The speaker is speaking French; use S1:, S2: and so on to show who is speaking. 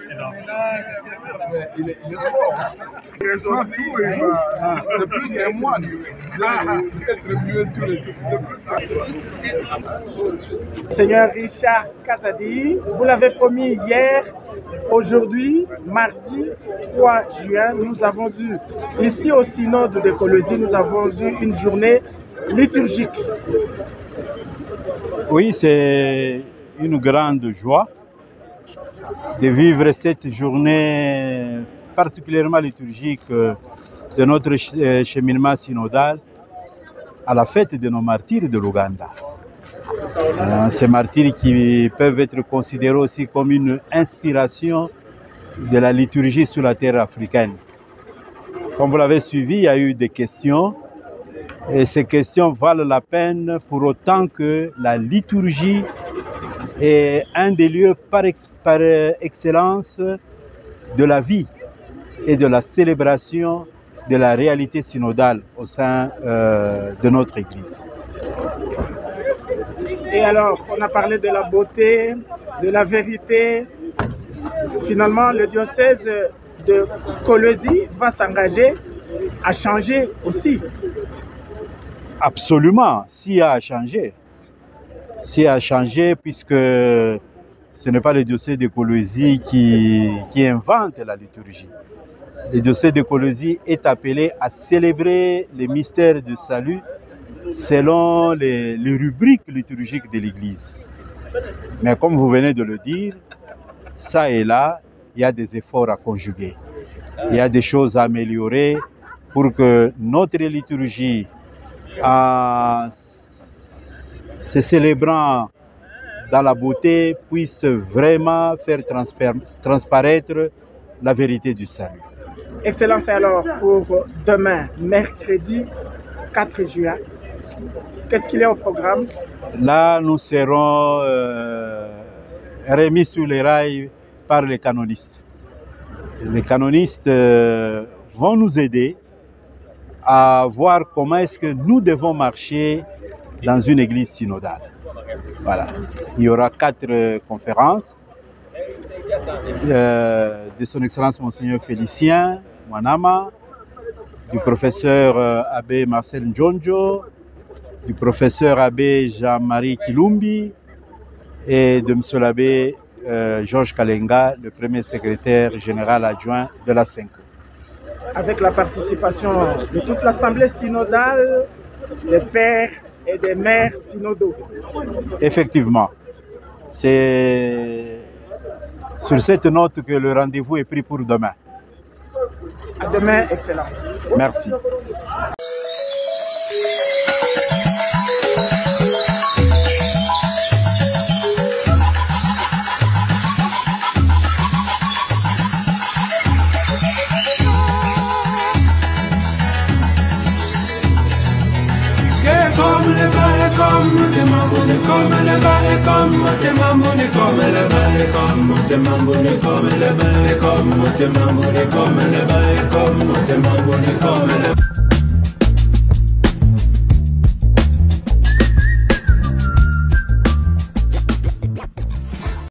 S1: Excellence.
S2: Il est fort. Il ressent tout. De plus, c'est moi. Peut-être mieux tout le temps.
S3: Seigneur Richard Kazadi, vous l'avez promis hier, aujourd'hui, mardi 3 juin, nous avons eu, ici au synode de Colosie, nous avons eu une journée liturgique.
S4: Oui, c'est une grande joie de vivre cette journée particulièrement liturgique de notre cheminement synodal à la fête de nos martyrs de l'Ouganda. Ces martyrs qui peuvent être considérés aussi comme une inspiration de la liturgie sur la terre africaine. Comme vous l'avez suivi, il y a eu des questions et ces questions valent la peine pour autant que la liturgie est un des lieux par excellence de la vie et de la célébration de la réalité synodale au sein de notre Église.
S3: Et alors, on a parlé de la beauté, de la vérité. Finalement, le diocèse de Colosie va s'engager à changer aussi.
S4: Absolument, s'il y a à changer. S'il y a à changer, puisque ce n'est pas le diocèse de Colosie qui invente la liturgie. Le diocèse de Colosie est appelé à célébrer les mystères du salut selon les rubriques liturgiques de l'Église. Mais comme vous venez de le dire, ça et là, il y a des efforts à conjuguer. Il y a des choses à améliorer pour que notre liturgie, en se célébrant dans la beauté, puisse vraiment faire transparaître la vérité du salut.
S3: Excellence, alors pour demain, mercredi 4 juin, qu'est-ce qu'il y a au programme?
S4: Là, nous serons remis sur les rails par les canonistes. Les canonistes vont nous aider à voir comment est-ce que nous devons marcher dans une église synodale. Voilà. Il y aura 4 conférences de son Excellence Monseigneur Félicien Mwanama, du professeur Abbé Marcel Njonjo, du professeur Abbé Jean-Marie Kilumbi et de M. l'abbé Georges Kalenga, le premier secrétaire général adjoint de la CENCO.
S3: Avec la participation de toute l'Assemblée synodale, des pères et des mères synodaux.
S4: Effectivement, c'est sur cette note que le rendez-vous est pris pour demain.
S3: À demain, Excellence.
S4: Merci.
S5: Comme